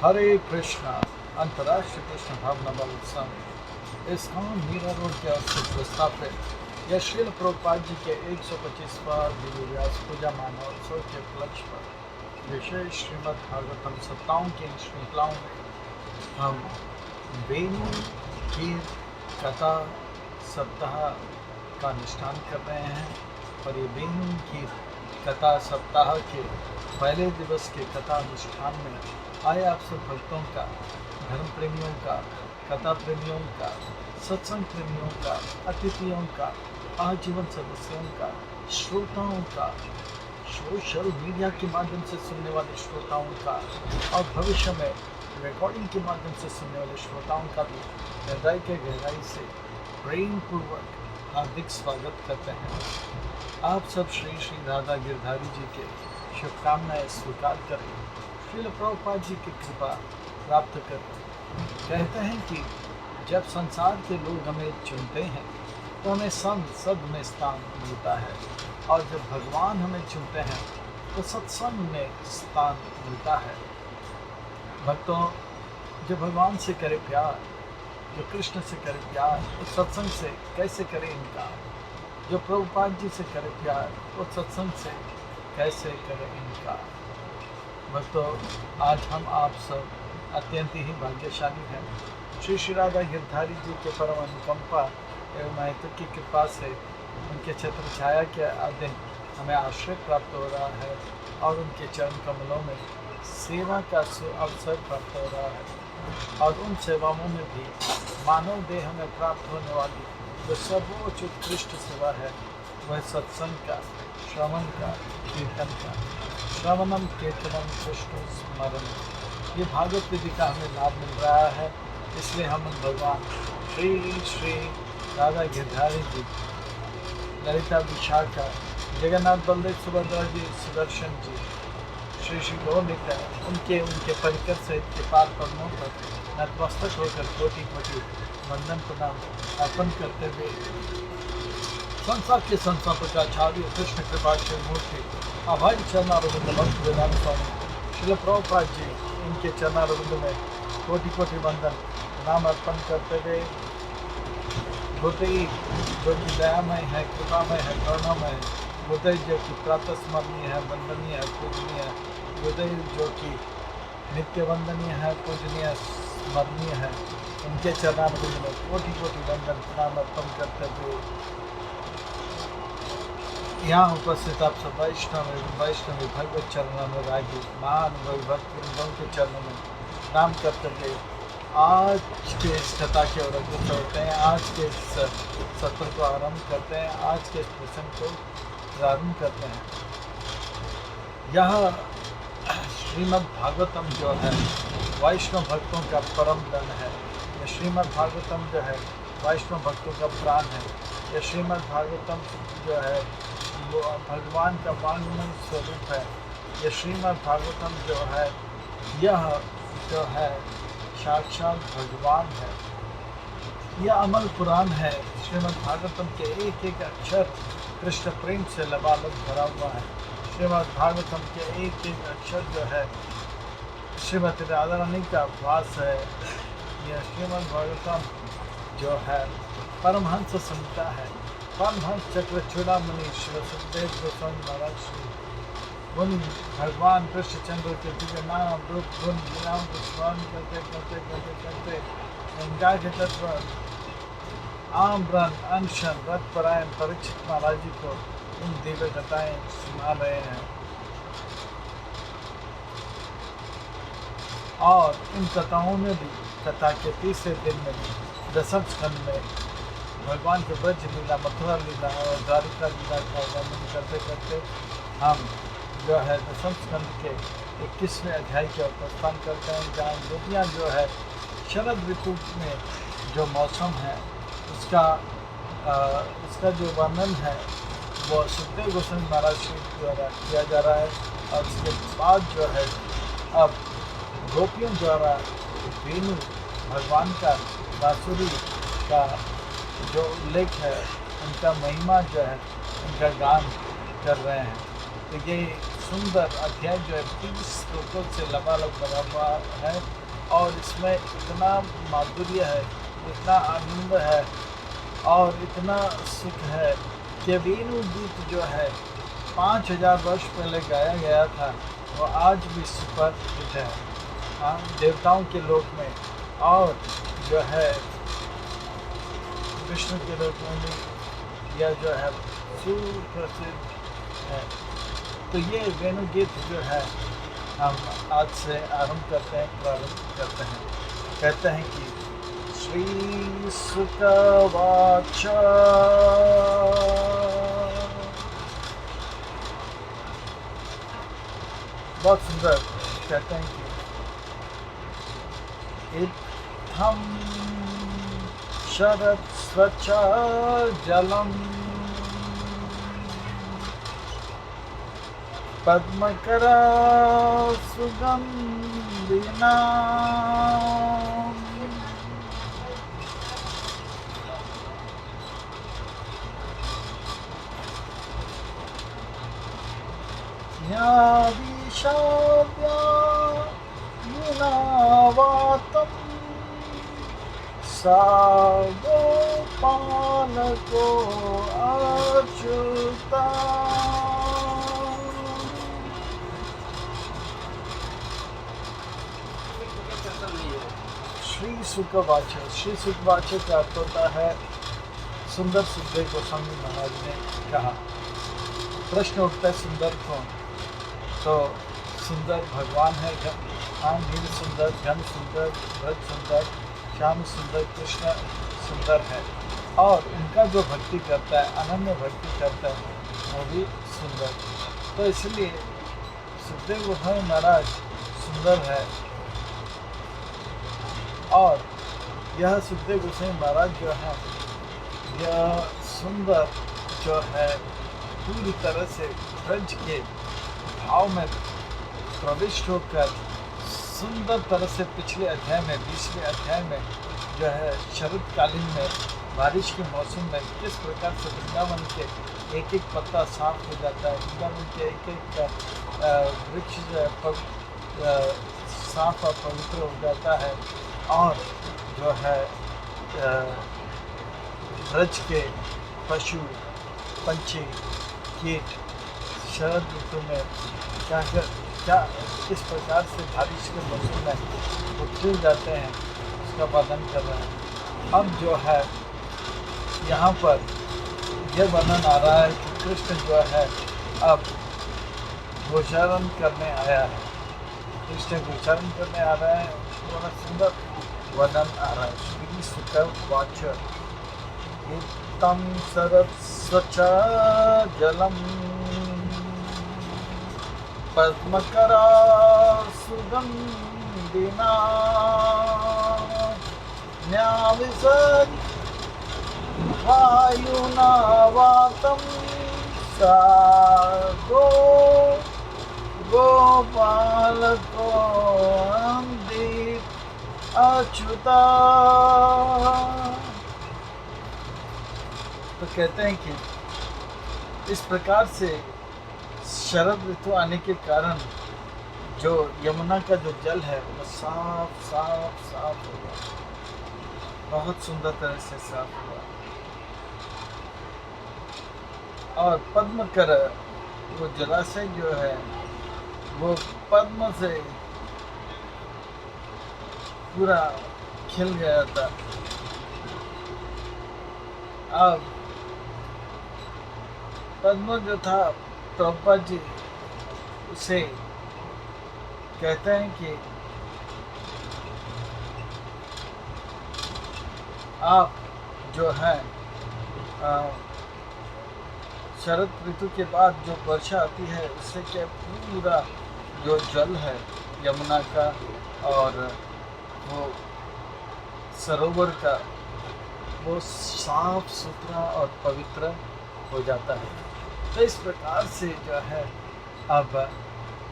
हरे कृष्णा अंतर्राष्ट्रीय कृष्ण भावना बल उत्सव इस्कॉन मीरा रोड के ओर से प्रस्तावित यह श्रील प्रभुपाद जी के 125वां दिव्य व्यास पूजा मानोत्सव के उपलक्ष्य पर विशेष श्रीमद् भागवतम सप्ताहों की इन श्रृंखलाओं में हम वेणु की कथा सप्ताह का अनुष्ठान कर रहे हैं। और ये वेणु की कथा सप्ताह के पहले दिवस के कथा अनुष्ठान में आए आप सब भक्तों का, धर्म प्रेमियों का, कथा प्रेमियों का, सत्संग प्रेमियों का, अतिथियों का, आजीवन सदस्यों का, श्रोताओं का, सोशल मीडिया के माध्यम से सुनने वाले श्रोताओं का और भविष्य में रिकॉर्डिंग के माध्यम से सुनने वाले श्रोताओं का भी हृदय के गहराई से प्रेम पूर्वक हार्दिक स्वागत करते हैं। आप सब श्री श्री राधा गिरधारी जी के शुभकामनाएं स्वीकार करें, श्रील प्रभुपाद जी की कृपा प्राप्त करें। कहते हैं कि जब संसार के लोग हमें चुनते हैं तो हमें संसद में स्थान मिलता है, और जब भगवान हमें चुनते हैं तो सत्संग में स्थान मिलता है। भक्तों, जो भगवान से करे प्यार, जो कृष्ण से करे प्यार, वो सत्संग से कैसे करे इनकार। जो प्रभुपाद जी से करे प्यार, वो सत्संग से कैसे करे इनकार। भक्तों, आज हम आप सब अत्यंत ही भाग्यशाली हैं। श्री श्री राधा गिरधारी जी के परम अनुकंपा एवं महत्व की कृपा से उनके छत्र छाया के अधीन हमें आश्रय प्राप्त हो रहा है और उनके चरण कमलों में सेवा का अवसर प्राप्त हो रहा है। और उन सेवाओं में भी मानव देह में प्राप्त होने वाली जो सर्वोच्च उत्कृष्ट सेवा है, वह सत्संग का, श्रवण का, कीर्तन का। श्रवणम कीर्तनम कृष्ण स्मरण, ये भागवत विधि का हमें लाभ मिल रहा है। इसलिए हम भगवान श्री श्री राधा गिरधारी जी, ललिता विशाखा, जगन्नाथ बलदेव सुभद्रा जी, सुदर्शन जी, श्री श्री गौरनिता, उनके परिकर सहित के पाद पद्मों पर नतमस्तक होकर कोटि कोटि वंदन प्रणाम अर्पण करते हुए संसार के संस्थापक आचार्य कृष्ण कृपाक्षर मूर्ति अभय चरणारविंद भक्त वेदांत स्वामी श्रील प्रभुपाद जी, इनके चरणारविंद में कोटि कोटि वंदन प्रणाम अर्पण करते हुए हृदय जो कि दयामय है, कृपामय है, करुणामय है, हृदय जो कि प्रातः स्मरणीय है, वंदनीय है, पूजनीय है, हृदय जो कि नित्य वंदनीय है, पूजनीय, स्मरणीय है, उनके चरणारविंद में कोटि कोटि वंदन प्रणाम अर्पण करते हुए यहाँ उपस्थित आप सब वैष्णवी भगवत चरणों में रागी महानुभवी भक्तवृंदों के चरणों में नाम करते हुए आज के इस कथा के ओर अग्रसर होते हैं। आज के इस सत्र को आरंभ करते हैं, आज के इस प्रसंग को प्रारंभ करते हैं। यह श्रीमद् भागवतम जो है वैष्णव भक्तों का परम धन है। यह श्रीमद् भागवतम जो है वैष्णव भक्तों का प्राण है। यह श्रीमद् भागवतम जो है वो भगवान का वांगमय स्वरूप है। यह श्रीमद् भागवतम जो है, यह जो है साक्षात भगवान है। यह अमल पुराण है। श्रीमद् भागवतम के एक एक अक्षर कृष्ण प्रेम से लबालब भरा हुआ है। श्रीमद् भागवतम के एक एक अक्षर जो है श्रीमती राधा रानी का वास है। यह श्रीमद् भागवतम जो है परमहंस संहिता है। परमहंस चक्र चूड़ामणि श्री सुखदेव गोस्वामी महाराज श्री उन भगवान कृष्णचंद्र के दिव्य नाम रूप गुण लीलाओं को स्मरण करते करते करते करते गंगा के तट पर आम्रन अनशन रथ परायण परीक्षित महाराज जी को इन दिव्य कथाएं सुना रहे हैं। और इन कथाओं में भी कथा के तीसरे दिन में दसम स्कंद में भगवान के ब्रज लीला, मथुरा लीला और द्वारिका लीला का वर्णन करते करते हम जो है दसम स्कंद के 21वें अध्याय के प्रस्थान करते हैं, जहाँ गोपियाँ जो है शरद ऋतु में जो मौसम है उसका जो वर्णन है वो सुखदेव गोस्वामी महाराज जी द्वारा किया जा रहा है। और उसके बाद जो है अब गोपियों द्वारा वेणु भगवान का बांसुरी का जो उल्लेख है, उनका महिमा जो है, उनका गान कर रहे हैं। तो ये सुंदर अध्याय जो है 30 श्लोकों से लबालब भरा हुआ है और इसमें इतना माधुर्य है, इतना आनंद है और इतना सुख है कि वेणु गीत जो है 5000 वर्ष पहले गाया गया था वो आज भी सुपर हिट है, हाँ, देवताओं के लोक में और जो है विष्णु के लोक में भी यह जो है सुप्रसिद्ध है। तो ये वेणु गीत जो है हम आज से प्रारंभ करते हैं। कहते हैं कि श्री सुक वाच बहुत सुंदर कहते हैं कि इत्थम शरद स्वच्छ जलम पद्मकरा सुगंधिना विशाव्या युनावातम सा गोपालको अच्युता। श्री सुखवाच, श्री सुखवाच का अर्थ होता है सुंदर सुखदेव गोस्वामी महाराज ने कहा। प्रश्न उठता है सुंदर कौन? तो सुंदर भगवान है, नील सुंदर, घन सुंदर, व्रज सुंदर, श्याम सुंदर, कृष्ण सुंदर है और उनका जो भक्ति करता है, अनन्य भक्ति करता है, वो भी सुंदर। तो इसलिए सुखदेव गोस्वामी महाराज सुंदर है और यह सुखदेव गोस्वामी महाराज जो है यह सुंदर जो है पूरी तरह से ब्रज के भाव में प्रविष्ट होकर सुंदर तरह से पिछले अध्याय में 20वें अध्याय में जो है शरदकालीन में बारिश के मौसम में किस प्रकार से वृंदावन के एक एक पत्ता साफ हो जाता है, वृंदावन के एक एक वृक्ष जो है साफ और पवित्र हो जाता है और जो है ब्रज के पशु पंछी कीट शरद ऋतु में क्या किस प्रकार से बारिश के मौसम में उछल जाते हैं उसका वर्णन कर रहे हैं। अब जो है यहाँ पर यह वर्णन आ रहा है कि कृष्ण जो है अब गोचारण करने आया है, कृष्ण गोचारण करने आ रहा है, बड़ा सुंदर वर्णन आ रहा है। श्री सुख वाच तम शरद स्वच्छ जलम पद्मकरा सुगंधिना न्याविसत् वायुना वातं सा गोपालको अच्युता। तो कहते हैं कि इस प्रकार से शरद ऋतु आने के कारण जो यमुना का जो जल है वो साफ साफ साफ होगा, बहुत सुंदर तरह से साफ हुआ और पद्म कर वो जलाशय जो है वो पद्म से पूरा खिल गया था। अब पद्म जो था प्रभुपाद जी उसे कहते हैं कि आप जो है शरद ऋतु के बाद जो वर्षा आती है उससे क्या पूरा जो जल है यमुना का और वो सरोवर का वो साफ सुथरा और पवित्र हो जाता है। तो इस प्रकार से जो है अब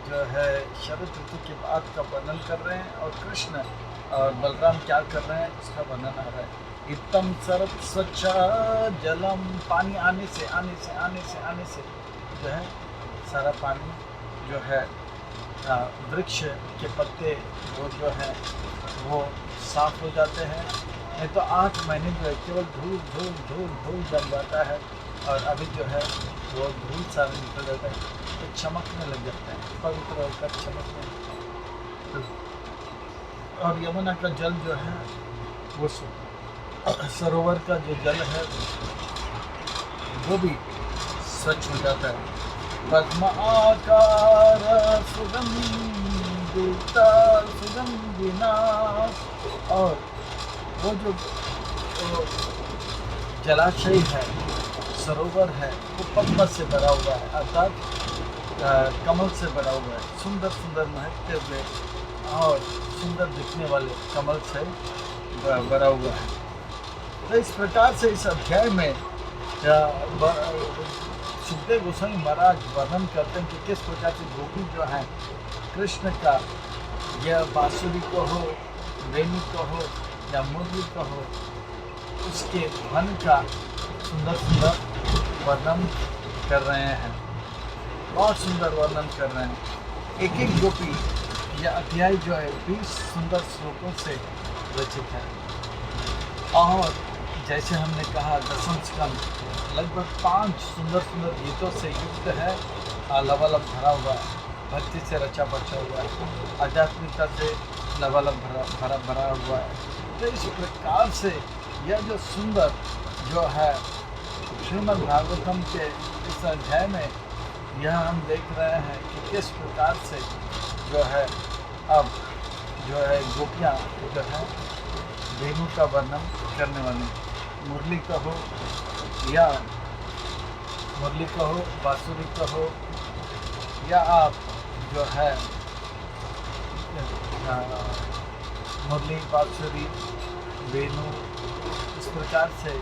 जो है शरद ऋतु के बाद का वर्णन कर रहे हैं और कृष्ण और बलराम क्या कर रहे हैं उसका वर्णन आ रहा है। इत्तम शरद स्वच्छ जलम, पानी आने से जो है सारा पानी जो है वृक्ष के पत्ते वो जो है वो साफ हो जाते हैं। नहीं तो 8 महीने जो है केवल धूल धूल धूल धूल जम जाता है, और अभी जो है वो धूल सारा निकल जाता है, तो चमकने लग जाता है, पवित्र होकर चमकने लगता है। और यमुना का जल जो है वो सरोवर का जो जल है वो भी स्वच्छ हो जाता है। पद्म आकार सुगंधिता सुगंधिना, और वो जो जलाशय है, सरोवर है, वो पद्म से भरा हुआ है, अर्थात कमल से भरा हुआ है। सुंदर सुंदर महकते हुए और सुंदर दिखने वाले कमल से भरा हुआ है। तो इस प्रकार से इस अध्याय में सुखदेव गोस्वामी महाराज वर्णन करते हैं कि किस प्रकार से गोपी जो है कृष्ण का, यह बांसुरी को हो, वेणु को हो या मुरली को हो, उसके मन का सुंदर सुंदर वर्णन कर रहे हैं, बहुत सुंदर वर्णन कर रहे हैं। एक एक गोपी, यह अध्याय जो है 20 सुंदर श्लोकों से रचित है। और जैसे हमने कहा दसम स्कंद लगभग 5 सुंदर सुंदर गीतों से युक्त है, लबालब भरा हुआ है, भक्ति से रचा बचा हुआ है, आध्यात्मिकता से लबालब भरा हुआ है। तो इस प्रकार से यह जो सुंदर जो है श्रीमद् भागवतम के इस अध्याय में यह हम देख रहे हैं कि किस प्रकार से जो है अब जो है गोपियाँ जो है वेणु का वर्णन करने वाली, मुरली का हो या मुरली का हो, बांसुरी का हो, या आप जो है मुरली, बांसुरी, वेणु, इस प्रकार से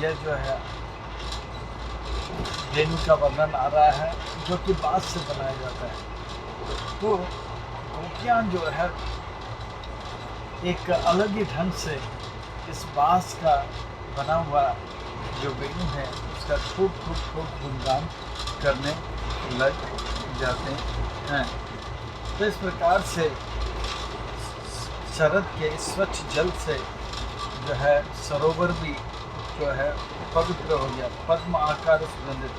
यह जो है वेणु का वर्णन आ रहा है जो कि बांस से बनाया जाता है। तो गोपियाँ जो है एक अलग ही ढंग से इस बांस का बना हुआ जो वेणु है उसका खूब खूब खूब गुणगान करने लग जाते हैं। तो इस प्रकार से शरद के स्वच्छ जल से जो है सरोवर भी जो है पवित्र हो गया, पद्म आकार सुगंधित।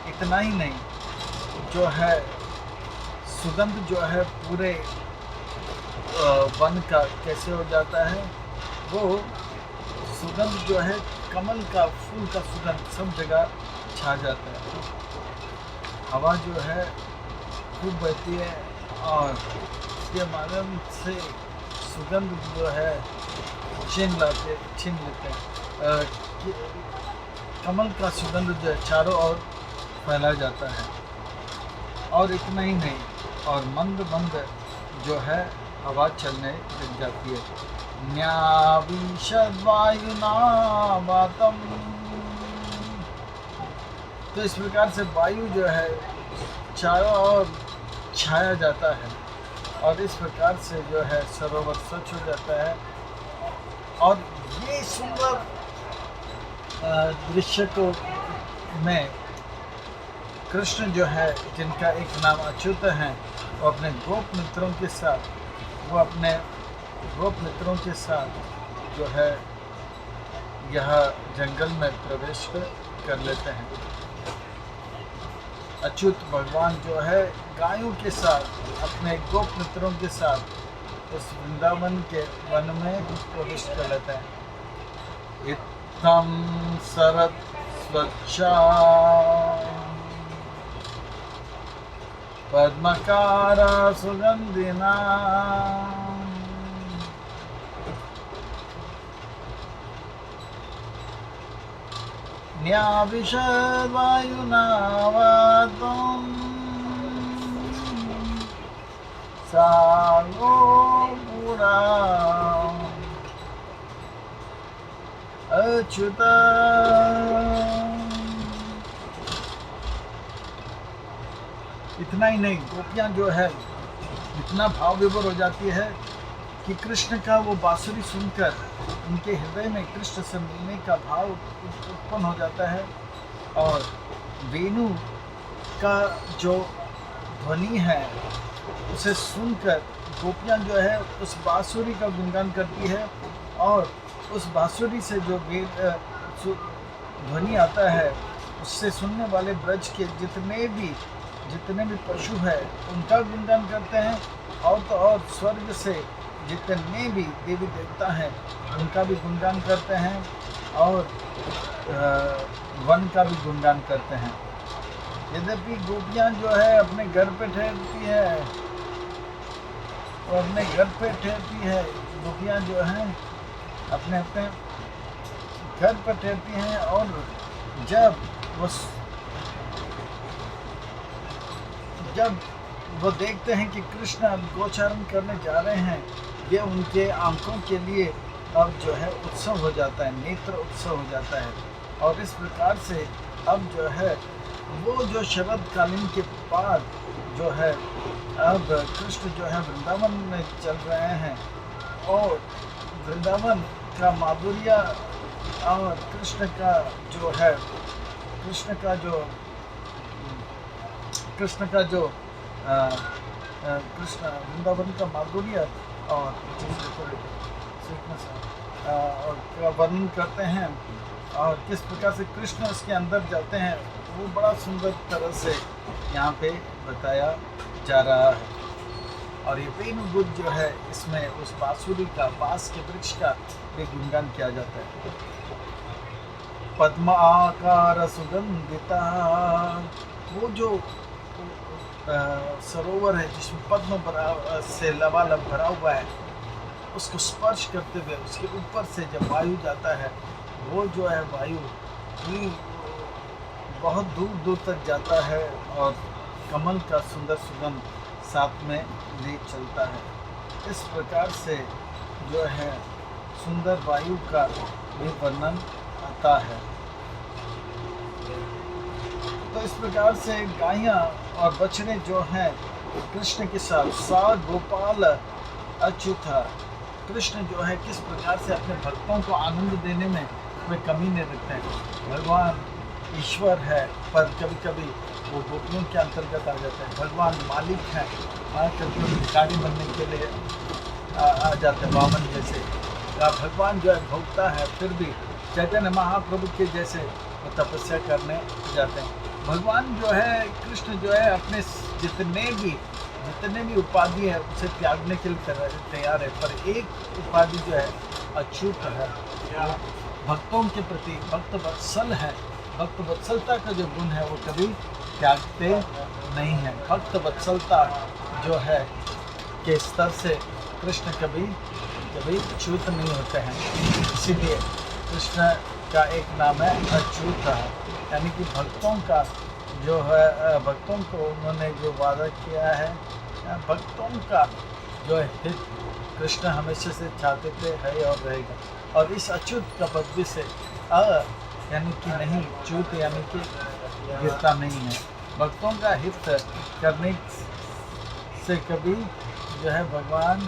इतना ही नहीं, जो है सुगंध जो है पूरे वन का कैसे हो जाता है, वो सुगंध जो है कमल का फूल का सुगंध सब जगह छा जाता है। हवा जो है खूब बहती है और इसके माध्यम से सुगंध जो है छीन लेते हैं। कमल का सुगंध जो है चारों ओर फैला जाता है। और इतना ही नहीं, और मंद मंद जो है हवा चलने लग जाती है। न्याविशद्वायुना वातम, तो इस प्रकार से वायु जो है चारों ओर छाया जाता है, और इस प्रकार से जो है सरोवर स्वच्छ हो जाता है। और ये सुंदर दृश्य को में कृष्ण जो है, जिनका एक नाम अच्युत है, वो अपने गोप मित्रों के साथ जो है यह जंगल में प्रवेश कर लेते हैं। अच्युत भगवान जो है गायों के साथ, अपने गोप मित्रों के साथ उस वृंदावन के वन में प्रवेश कर लेते हैं। इत्थं शरद स्वच्छा पद्मकारा सुगंधिना, न्याविशद् वायुना वातम सागो पुरा अच्युत। इतना ही नहीं, गोपियाँ जो है इतना भाव विभोर हो जाती है कि कृष्ण का वो बांसुरी सुनकर उनके हृदय में कृष्ण से मिलने का भाव उत्पन्न हो जाता है। और वेणु का जो ध्वनि है उसे सुनकर गोपियाँ जो है उस बांसुरी का गुणगान करती है, और उस बांसुरी से जो ध्वनि आता है उससे सुनने वाले ब्रज के जितने भी पशु हैं उनका गुणगान करते हैं, और तो और स्वर्ग से जितने भी देवी देवता हैं उनका भी गुणगान करते हैं, और वन का भी गुणगान करते हैं। यद्यपि गोपियाँ जो है अपने घर पे ठहरती है, गोपियाँ जो हैं अपने घर पर ठहरती हैं, और जब वो देखते हैं कि कृष्ण अब गोचारण करने जा रहे हैं, ये उनके आंखों के लिए अब जो है उत्सव हो जाता है, नेत्र उत्सव हो जाता है। और इस प्रकार से अब जो है वो जो शरद कालीन के बाद जो है अब कृष्ण जो है वृंदावन में चल रहे हैं, और वृंदावन का माधुर्य और कृष्ण वृंदावन का माधुर्य और का वर्णन करते हैं, और किस प्रकार से कृष्ण उसके अंदर जाते हैं वो बड़ा सुंदर तरह से यहाँ पे बताया जा रहा है। और ये वेणुगुज जो है इसमें उस बांसुरी का, बांस के वृक्ष का भी गुणगान किया जाता है। पद्म आकार सुगंधिता, वो जो सरोवर है जिसमें पद्म से लबालब भरा हुआ है, उसको स्पर्श करते हुए उसके ऊपर से जब वायु जाता है, वो जो है वायु बहुत दूर दूर तक जाता है, और कमल का सुंदर सुगंध साथ में ले चलता है। इस प्रकार से जो है सुंदर वायु का भी वर्णन आता है। तो इस प्रकार से गायें और बछड़े जो हैं कृष्ण के साथ, सा गोपाल अच्युता, कृष्ण जो है किस प्रकार से अपने भक्तों को आनंद देने में वे कमी नहीं रखते हैं। भगवान ईश्वर है, पर कभी कभी वो गोपियों के अंतर्गत आ जाते हैं। भगवान मालिक हैं, कभी भिखारी बनने के लिए आ जाते हैं, वामन जैसे। भगवान जो है भोगता है, फिर भी चैतन्य महाप्रभु के जैसे वो तपस्या करने जाते हैं। भगवान जो है, कृष्ण जो है अपने जितने भी उपाधि है उसे त्यागने के लिए तैयार है, पर एक उपाधि जो है अछूत है, भक्तों के प्रति भक्त वत्सल है। भक्त वत्सलता का जो गुण है वो कभी त्यागते नहीं है। भक्त वत्सलता जो है के स्तर से कृष्ण कभी अच्युत नहीं होते हैं। इसीलिए कृष्ण का एक नाम है अच्युत, यानी कि भक्तों का जो है, भक्तों को उन्होंने जो वादा किया है, भक्तों का जो हित कृष्ण हमेशा से चाहते थे, है और रहेगा। और इस अच्युत का पदवी से यानी कि नहीं, च्युत यानी कि गिरता नहीं है। भक्तों का हित करने से कभी जो है भगवान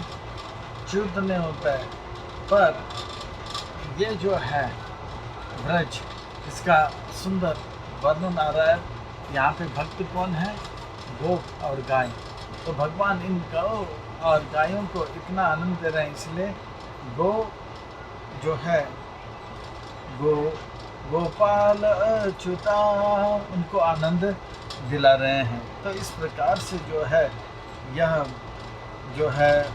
च्युत नहीं होता है। पर ये जो है ब्रज, इसका सुंदर वर्णन आ रहा है। यहाँ पे भक्त कौन है? गोप और गाय। तो भगवान इन गौ और गायों को इतना आनंद दे रहे हैं, इसलिए गो जो है गोपाल अच्युता उनको आनंद दिला रहे हैं। तो इस प्रकार से जो है यह जो है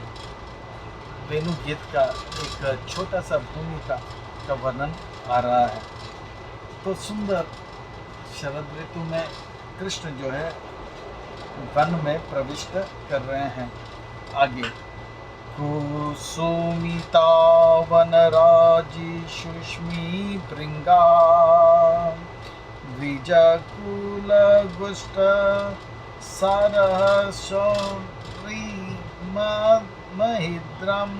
वेणु गीत का एक छोटा सा भूमिका का वर्णन आ रहा है। तो सुंदर शरद ऋतु में कृष्ण जो है वन में प्रविष्ट कर रहे हैं। आगे कुसुमिता वनराजी सुष्मी भृंगा द्विजकुल गुष्ट सारः शौरी महिद्रम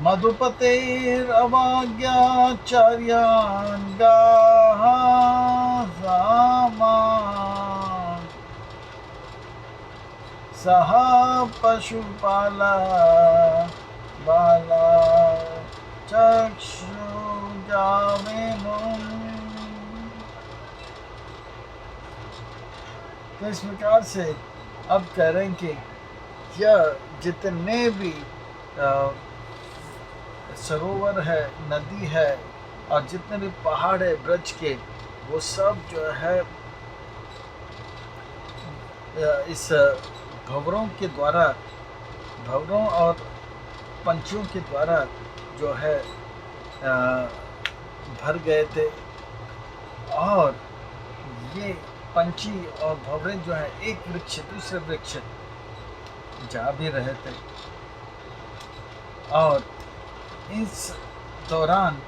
मधुपतेरवाज्ञाचार्यान्गाः रामान् सह पशुपाला बाला चक्षुजावेनुम्। तो इस प्रकार से अब कह रहे हैं कि यह जितने भी अ, सरोवर है, नदी है और जितने भी पहाड़ है ब्रज के, वो सब जो है इस भंवरों के द्वारा, भंवरों और पंछियों के द्वारा जो है भर गए थे। और ये पंछी और भंवरे जो है एक वृक्ष दूसरे वृक्ष जा भी रहे थे। और इस दौरान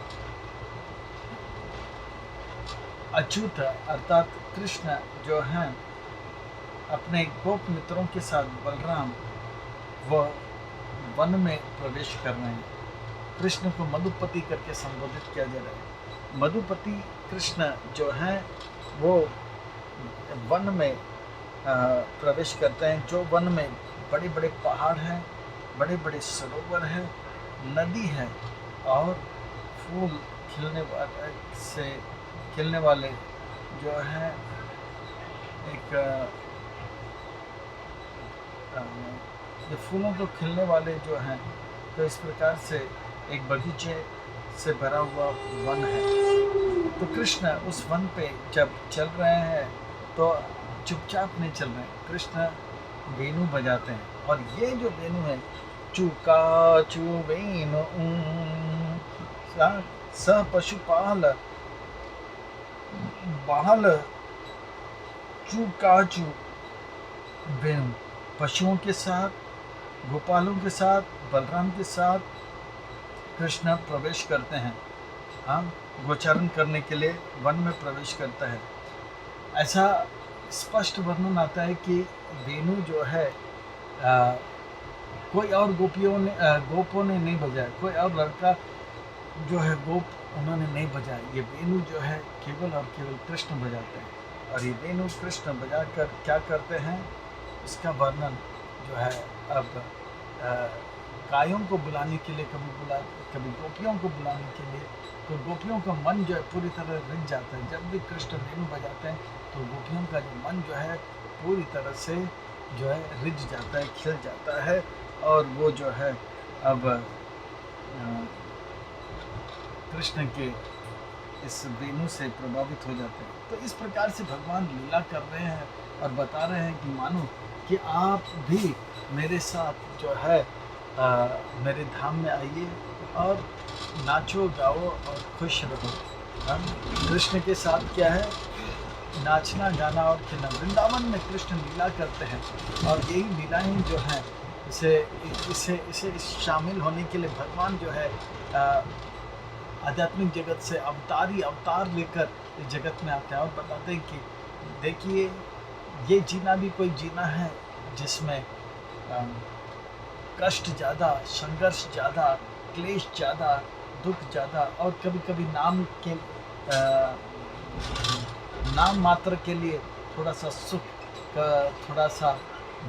अच्युत अर्थात कृष्ण जो हैं अपने गोप मित्रों के साथ बलराम वह वन में प्रवेश कर रहे हैं। कृष्ण को मधुपति करके संबोधित किया जा रहा है। मधुपति कृष्ण जो हैं वो वन में प्रवेश करते हैं, जो वन में बड़े बड़े पहाड़ हैं, बड़े बड़े सरोवर हैं, नदी है और फूल खिलने वाले जो है एक ये फूलों को खिलने वाले जो हैं, तो इस प्रकार से एक बगीचे से भरा हुआ वन है। तो कृष्ण उस वन पे जब चल रहे हैं तो चुपचाप नहीं चल रहे हैं, कृष्ण वेणु बजाते हैं। और ये जो वेणु है, चुका चू वेणु स पशुपाल बाल चूकाचू वेणु, पशुओं के साथ, गोपालों के साथ, बलराम के साथ कृष्ण प्रवेश करते हैं। हाँ, गोचारण करने के लिए वन में प्रवेश करता है। ऐसा स्पष्ट वर्णन आता है कि वेणु जो है कोई और गोपों ने नहीं बजाया, कोई और लड़का जो है गोप उन्होंने नहीं बजाया। ये वेणु जो है केवल और केवल कृष्ण बजाते हैं। और ये वेणु कृष्ण बजाकर क्या करते हैं, इसका वर्णन जो है अब गायों को बुलाने के लिए कभी गोपियों को बुलाने के लिए, तो गोपियों का मन जो है पूरी तरह रिझ जाता है। जब भी कृष्ण वेणु बजाते हैं तो गोपियों का जो मन जो है पूरी तरह से जो है रिझ जाता है, खिल जाता है, और वो जो है अब कृष्ण के इस वेणु से प्रभावित हो जाते हैं। तो इस प्रकार से भगवान लीला कर रहे हैं और बता रहे हैं कि मानो कि आप भी मेरे साथ जो है मेरे धाम में आइए और नाचो गाओ और खुश रहो। कृष्ण के साथ क्या है, नाचना गाना और खेलना। वृंदावन में कृष्ण लीला करते हैं और यही लीलाएं जो हैं इसे शामिल होने के लिए भगवान जो है आध्यात्मिक जगत से अवतार लेकर इस जगत में आते हैं और बताते हैं कि देखिए ये जीना भी कोई जीना है जिसमें कष्ट ज़्यादा, संघर्ष ज़्यादा, क्लेश ज़्यादा, दुख ज़्यादा, और कभी कभी नाम मात्र के लिए थोड़ा सा सुख का, थोड़ा सा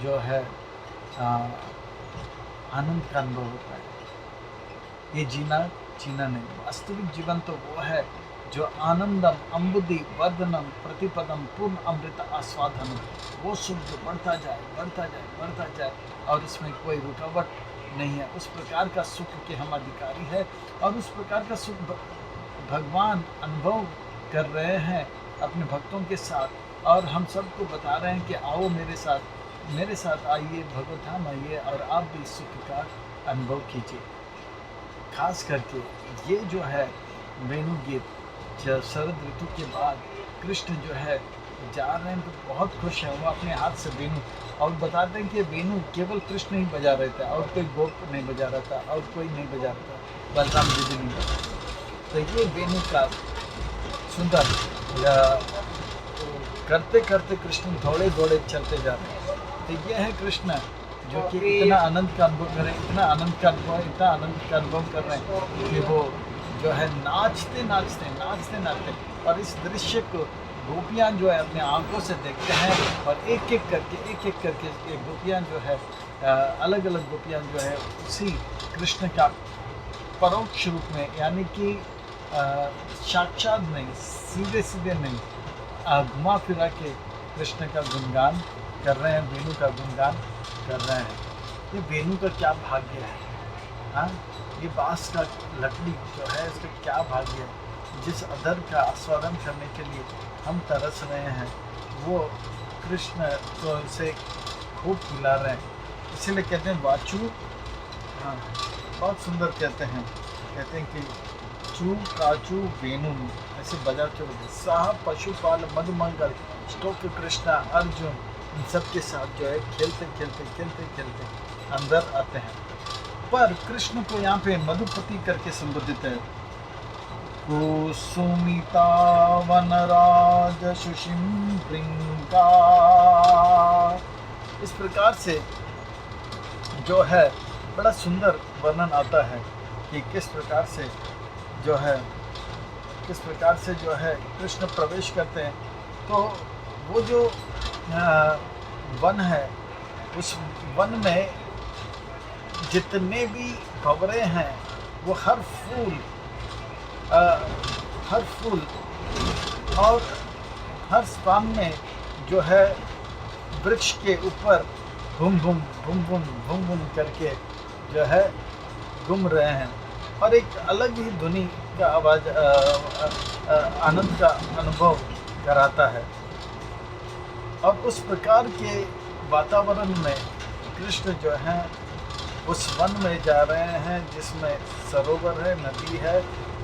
जो है आनंद का अनुभव होता है। ये जीना नहीं, वास्तविक जीवन तो वो है जो आनंदम अम्बुदि वर्धनम प्रतिपदम पूर्ण अमृत आस्वादनम, वो सुख जो बढ़ता जाए और इसमें कोई रुकावट नहीं है। उस प्रकार का सुख के हम अधिकारी है और उस प्रकार का सुख भगवान अनुभव कर रहे हैं अपने भक्तों के साथ। और हम सबको बता रहे हैं कि आओ मेरे साथ आइए, भगवत धाम आइए और आप भी सुख का अनुभव कीजिए। खास करके ये जो है वेणु गीत, जब शरद ऋतु के बाद कृष्ण जो है जा रहे हैं तो बहुत खुश हैं, वो अपने हाथ से वेणु, और बताते हैं कि वेणु केवल कृष्ण ही बजा रहे थे और कोई गोप नहीं बजा रहा था और कोई नहीं बजा रहा था, बलराम जी भी नहीं बजा। तो ये वेणु का सुंदर करते करते कृष्ण दौड़े चलते जा रहे हैं। तो ये है कृष्ण जो कि इतना आनंद का अनुभव कर रहे हैं, इतना आनंद का अनुभव कर रहे हैं कि वो जो है नाचते और इस दृश्य को गोपियाँ जो है अपने आंखों से देखते हैं और एक एक करके ये गोपियाँ जो है अलग अलग गोपियाँ जो है उसी कृष्ण का परोक्ष रूप में, यानी कि साक्षात नहीं, सीधे नहीं, घुमा फिरा के कृष्ण का गुणगान कर रहे हैं, वेणु का गुणगान कर रहे हैं। ये वेणु का क्या भाग्य है, हाँ, ये बांस का लकड़ी जो है इसका क्या भाग्य है। जिस अदर का आस्वादन करने के लिए हम तरस रहे हैं, वो कृष्ण तो इसे खूब पिला रहे हैं। इसीलिए कहते हैं वाचू, हाँ, बहुत सुंदर कहते हैं कि चू काचू वेणु, ऐसे बजा चलो साहब पशुपाल मधुमंगल स्टोक कृष्णा अर्जुन, इन सब के साथ जो है खेलते खेलते अंदर आते हैं। पर कृष्ण को यहाँ पे मधुपति करके संबोधित है। कुसुमिता वनराज सुषिम भृंगा, इस प्रकार से जो है बड़ा सुंदर वर्णन आता है कि किस प्रकार से जो है कृष्ण प्रवेश करते हैं। तो वो जो वन है, उस वन में जितने भी भंवरे हैं वो हर फूल और हर स्थान में जो है वृक्ष के ऊपर भूम भूम करके जो है घूम रहे हैं और एक अलग ही ध्वनि का आवाज आनंद का अनुभव कराता है। और उस प्रकार के वातावरण में कृष्ण जो है उस वन में जा रहे हैं जिसमें सरोवर है, नदी है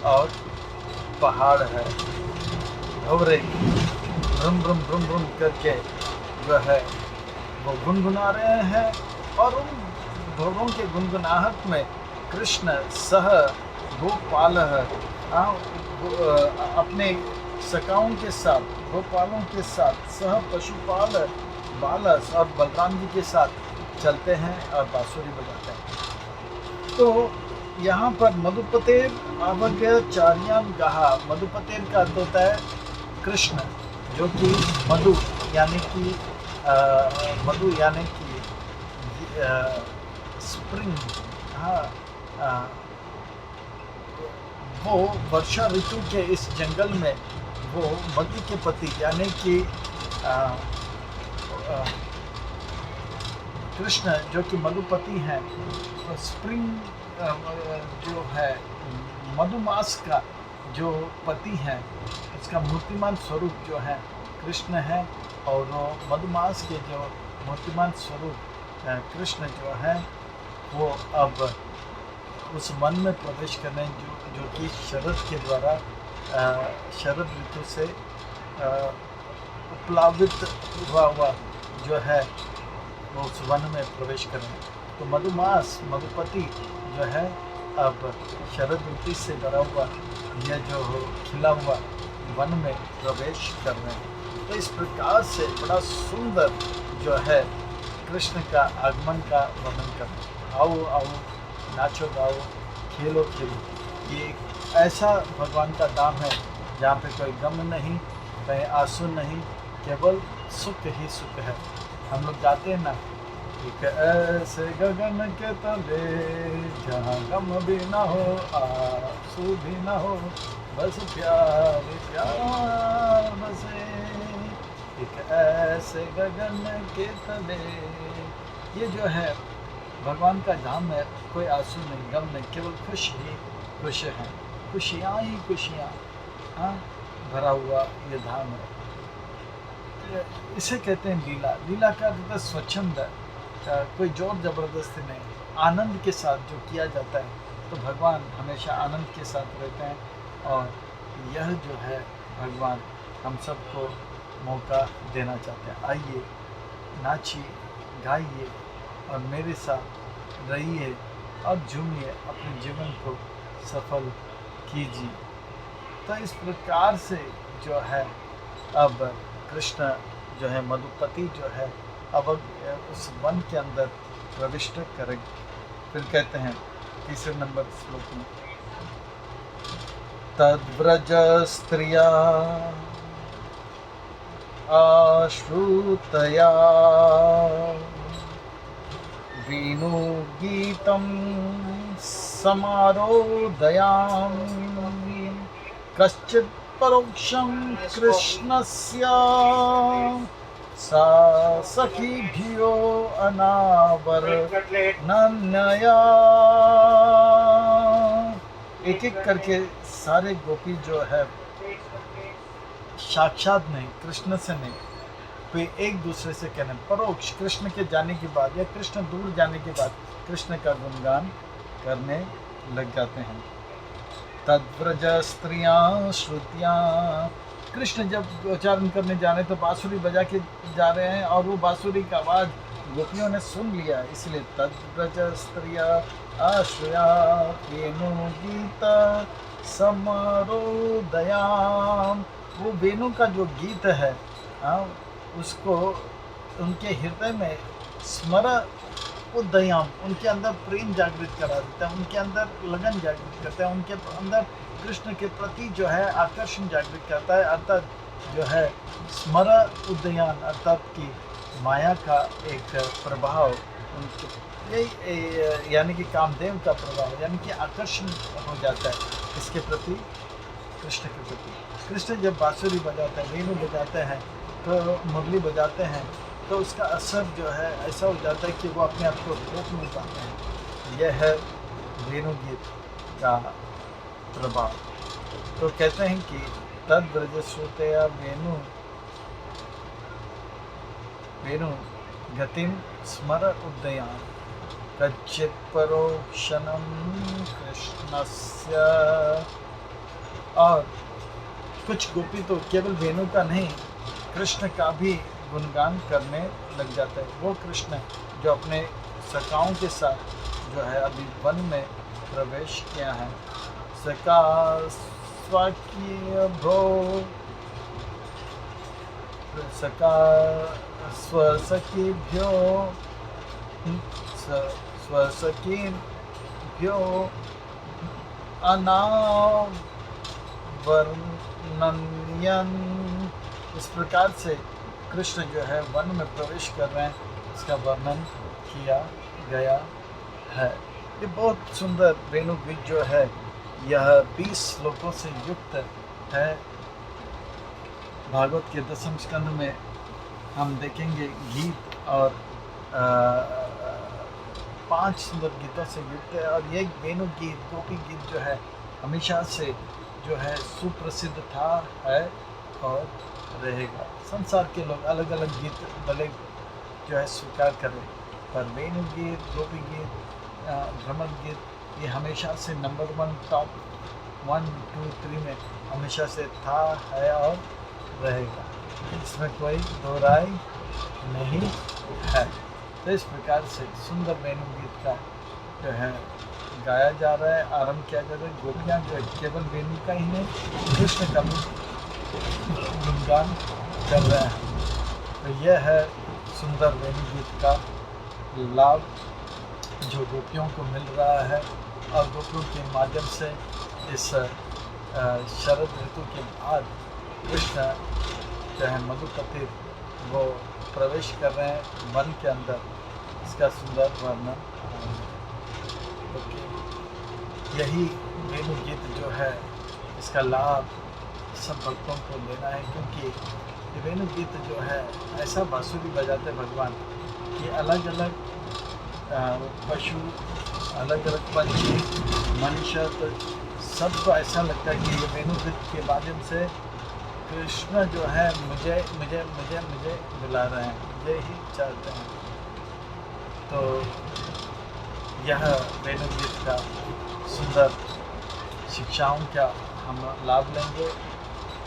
और पहाड़ है। भंवरे भ्रम करके जो है वो गुनगुना रहे हैं और उन भंवरों के गुनगुनाहट में कृष्ण सह गोपाल अपने सखाओं के साथ, गोपालों के साथ, सह पशुपाल बालस और बलराम जी के साथ चलते हैं और बांसुरी बजाते हैं। तो यहाँ पर मधुपतेर आवज्ञाचार्याम गहा, मधुपतेर का अर्थ होता है कृष्ण, जो कि मधु यानी कि स्प्रिंग, हाँ, वो वर्षा ऋतु के इस जंगल में वो मधु के पति यानी कि कृष्ण जो कि मधुपति हैं, स्प्रिंग जो है मधुमास का जो पति है, उसका मूर्तिमान स्वरूप जो है कृष्ण है। और मधुमास के जो मूर्तिमान स्वरूप कृष्ण जो है वो अब उस वन में प्रवेश कर रहे हैं जो कि शरद के द्वारा शरद ऋतु से प्लावित हुआ जो है वो उस वन में प्रवेश कर रहे हैं। तो मधुपति जो है अब शरद ऋतु से भरा हुआ यह जो खिला हुआ वन में प्रवेश कर रहे हैं। तो इस प्रकार से बड़ा सुंदर जो है कृष्ण का आगमन का वर्णन करना। आओ नाचो गाओ खेलो, ये ऐसा भगवान का धाम है जहाँ पे कोई गम नहीं, कहीं आंसू नहीं, केवल सुख ही सुख है। हम लोग जाते हैं ना, एक ऐसे गगन के तले जहाँ गम भी ना हो आंसू भी ना हो, बस प्यार बसे, एक ऐसे गगन के तले। ये जो है भगवान का धाम है, कोई आंसू नहीं, गम नहीं, केवल खुश ही खुश है, खुशियाँ ही खुशियाँ, हाँ, भरा हुआ ये धाम है। इसे कहते हैं लीला। लीला का अर्थ स्वच्छंद, कोई जोर जबरदस्ती नहीं, आनंद के साथ जो किया जाता है। तो भगवान हमेशा आनंद के साथ रहते हैं और यह जो है भगवान हम सबको मौका देना चाहते हैं। आइए नाचिए, गाइए और मेरे साथ रहिए और झूमिए, अपने जीवन को सफल कीजिए। तो इस प्रकार से जो है अब कृष्ण जो है मधुपति जो है अब उस वन के अंदर प्रविष्ट करेंगे। फिर कहते हैं तीसरे नंबर श्लोक में, तद्व्रज स्त्रिया आश्रुतया वेणु गीतं समारोदयामि, कश्चित् परोक्षं कृष्णस्य सा सखीभ्यो अनावर नन्नया। एक एक करके सारे गोपी जो है साक्षात नहीं, कृष्ण से नहीं, वे एक दूसरे से कहने परोक्ष कृष्ण के जाने के बाद या कृष्ण दूर जाने के बाद कृष्ण का गुणगान करने लग जाते हैं। तद्व्रज स्त्रियां श्रुतियां, कृष्ण जब उच्चारण करने जा रहे हैं तो बांसुरी बजा के जा रहे हैं और वो बांसुरी का आवाज गोपियों ने सुन लिया, इसलिए तद्व्रज स्त्रिया आश्रया वेणु गीत समारोदयाम। वो वेणु का जो गीत है उसको उनके हृदय में स्मर उदयाम, उनके अंदर प्रेम जागृत करा देता है, उनके अंदर लगन जागृत करता है, उनके अंदर कृष्ण के प्रति जो है आकर्षण जागृत करता है, अर्थात जो है स्मर उदयान अर्थात की माया का एक प्रभाव उनके यानी कि कामदेव का प्रभाव यानी कि आकर्षण हो जाता है इसके प्रति, कृष्ण के प्रति। कृष्ण जब बांसुरी बजाते हैं, वेणु बजाते हैं, तो मुरली बजाते हैं, तो उसका असर जो है ऐसा हो जाता है कि वो अपने आप को रोक नहीं पाते हैं। यह है वेणु गीत का प्रभाव। तो कहते हैं कि तद ब्रज श्रुतया वेणु वेणु गतिम स्मर उदयान कच्चित परोक्षणम कृष्णस्य। और कुछ गोपी तो केवल वेणु का नहीं, कृष्ण का भी गुणगान करने लग जाता है। वो कृष्ण जो अपने सखाओं के साथ जो है अभी वन में प्रवेश किया है। सखा स्वकीय भो सखा स्वसखीभ्यो स्वसखीभ्यो अनावर्णयन्। इस प्रकार से कृष्ण जो है वन में प्रवेश कर रहे हैं, इसका वर्णन किया गया है। ये बहुत सुंदर वेणु गीत जो है यह 20 श्लोकों से युक्त है। भागवत के 10वें स्कंद में हम देखेंगे गीत और 5 सुंदर गीतों से युक्त है। और ये वेणु गीत गोपी गीत जो है हमेशा से जो है सुप्रसिद्ध था, है और रहेगा। संसार के लोग अलग अलग गीत भले जो है स्वीकार करें, पर वेणु गीत, गोपी गीत, भ्रमर गीत ये हमेशा से नंबर 1 टॉप 1, 2, 3 में हमेशा से था, है और रहेगा। इसमें कोई दो राय नहीं है। तो इस प्रकार से सुंदर वेणु गीत का जो है गाया जा रहा है, आरंभ किया जा रहा है। गोपियाँ जो है केवल वेणु का ही नहीं, कृष्ण का भी गुणगान कर रहे हैं। तो यह है सुंदर वेणु गीत का लाभ जो गोपियों को मिल रहा है। और गोपियों के माध्यम से इस शरद ऋतु के बाद कृष्ण जो है मधुकथिर वो प्रवेश कर रहे हैं वन के अंदर, इसका सुंदर वर्णन। यही वेणु गीत जो है इसका लाभ सब भक्तों को लेना है, क्योंकि ये वेणु गीत जो है ऐसा बांसुरी बजाते भगवान कि अलग अलग पशु, अलग अलग पंछी, मनुष्य, तो सबको ऐसा लगता है कि ये वेणु गीत के माध्यम से कृष्ण जो है मुझे मुझे मुझे मुझे बुला रहे हैं, मुझे ही चाहते हैं। तो यह वेणु गीत का सुंदर शिक्षाओं का हम लाभ लेंगे।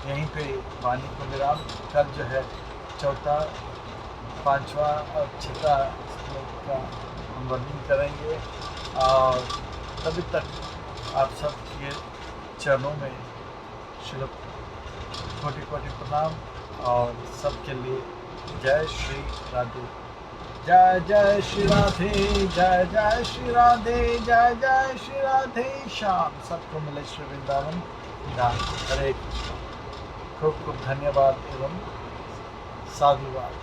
यहीं पे वाणी को विराम। कल जो है 4था, 5वां और 6वां श्लोक का हम वर्णन करेंगे। और तभी तक आप सब के चरणों में श्लोक कोटि कोटि प्रणाम। और सबके लिए जय श्री राधे, जय जय श्री राधे, जय जय श्री राधे, जय जय श्री राधे श्याम। सबको मिले श्री वृंदावन धाम। हरे कृष्ण। खूब खूब धन्यवाद एवं साधुवाद।